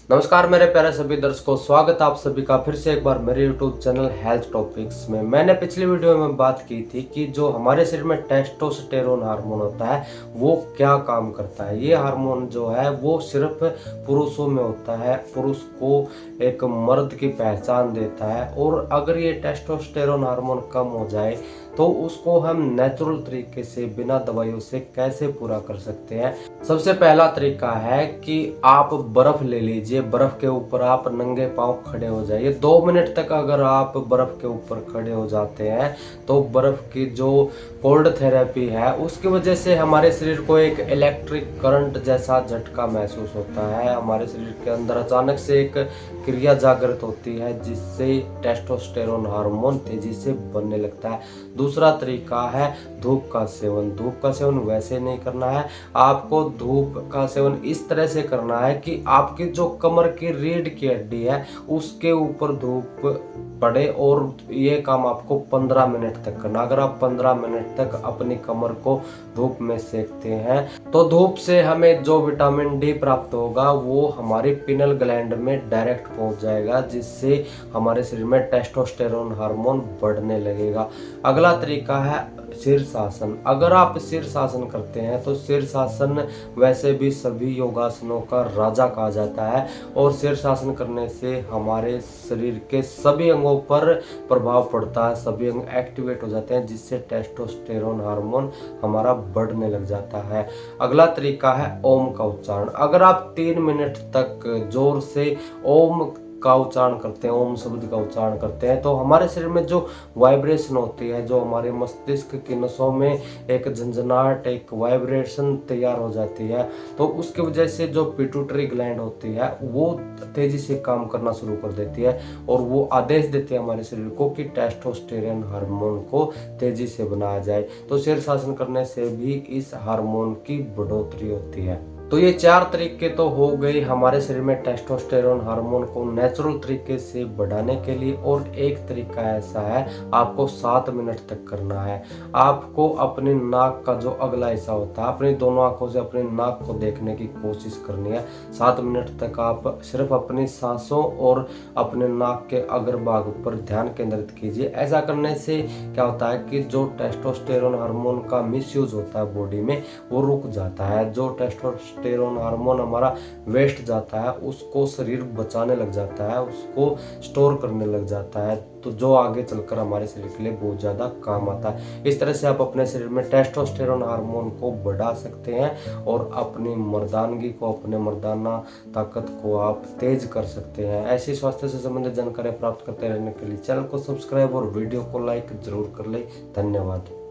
नमस्कार मेरे प्यारे सभी दर्शकों, स्वागत आप सभी का फिर से एक बार मेरे YouTube चैनल हेल्थ टॉपिक्स में। मैंने पिछली वीडियो में बात की थी कि जो हमारे शरीर में टेस्टोस्टेरोन हार्मोन होता है वो क्या काम करता है। ये हार्मोन जो है वो सिर्फ पुरुषों में होता है, पुरुष को एक मर्द की पहचान देता है। और अगर ये टेस्टोस्टेरोन हार्मोन कम हो जाए तो उसको हम नेचुरल तरीके से बिना दवाइयों से कैसे पूरा कर सकते हैं। सबसे पहला तरीका है कि आप बर्फ ले लीजिए, बर्फ के ऊपर आप नंगे पांव खड़े हो जाइए। 2 मिनट तक अगर आप बर्फ के ऊपर खड़े हो जाते हैं तो बर्फ की जो कोल्ड थेरेपी है उसकी वजह से हमारे शरीर को एक इलेक्ट्रिक करंट जैसा झटका महसूस होता है। हमारे शरीर के अंदर अचानक से एक क्रिया जागृत होती है जिससे टेस्टोस्टेरोन हार्मोन तेजी से बनने लगता है। दूसरा तरीका है धूप का सेवन। धूप का सेवन वैसे नहीं करना है, आपको धूप का सेवन इस तरह से करना है कि आपकी जो कमर की रीढ़ की हड्डी है उसके ऊपर धूप पड़े, और ये काम आपको 15 मिनट तक करना। अगर आप 15 मिनट तक अपनी कमर को धूप में सेकते हैं तो धूप से हमें जो विटामिन डी प्राप्त होगा वो हमारी पिनल ग्लैंड में डायरेक्ट पहुंच जाएगा, जिससे हमारे शरीर में टेस्टोस्टेरोन हार्मोन बढ़ने लगेगा। अगला तरीका है शीर्षासन। अगर आप शीर्षासन करते हैं तो शीर्षासन वैसे भी सभी योगासनों का राजा कहा जाता है, और शीर्षासन करने से हमारे शरीर के सभी अंगों पर प्रभाव पड़ता है, सभी अंग एक्टिवेट हो जाते हैं, जिससे टेस्टोस्टेरोन हार्मोन हमारा बढ़ने लग जाता है। अगला तरीका है ओम का उच्चारण। अगर आप 3 मिनट तक जोर से ओम का उच्चारण करते हैं, ओम शब्द का उच्चारण करते हैं, तो हमारे शरीर में जो वाइब्रेशन होती है, जो हमारे मस्तिष्क की नसों में एक झंझनाहट, एक वाइब्रेशन तैयार हो जाती है, तो उसकी वजह से जो पिट्यूटरी ग्लैंड होती है वो तेजी से काम करना शुरू कर देती है, और वो आदेश देती है हमारे शरीर को कि टेस्टोस्टेरोन हार्मोन को तेजी से बनाया जाए। तो शीर्षासन करने से भी इस हार्मोन की बढ़ोतरी होती है। तो ये 4 तरीके तो हो गए हमारे शरीर में टेस्टोस्टेरोन हार्मोन को नेचुरल तरीके से बढ़ाने के लिए। और एक तरीका ऐसा है, आपको 7 मिनट तक करना है। आपको अपनी नाक का जो अगला हिस्सा होता है, अपनी दोनों आंखों से अपनी नाक को देखने की कोशिश करनी है। 7 मिनट तक आप सिर्फ अपनी सांसों और अपने नाक के अग्रभाग पर ध्यान केंद्रित कीजिए। ऐसा करने से क्या होता है कि जो टेस्टोस्टेरोन हार्मोन का मिसयूज होता है बॉडी में वो रुक जाता है। जो टेस्टोस्टेरोन हार्मोन हमारा वेस्ट जाता है उसको शरीर बचाने लग जाता है, उसको स्टोर करने लग जाता है, तो जो आगे चलकर हमारे शरीर के लिए बहुत ज़्यादा काम आता है। इस तरह से आप अपने शरीर में टेस्टोस्टेरोन हार्मोन को बढ़ा सकते हैं और अपनी मर्दानगी को, अपने मर्दाना ताकत को आप तेज कर सकते हैं। ऐसी स्वास्थ्य से संबंधित जानकारी प्राप्त करते रहने के लिए चैनल को सब्सक्राइब और वीडियो को लाइक जरूर कर ले। धन्यवाद।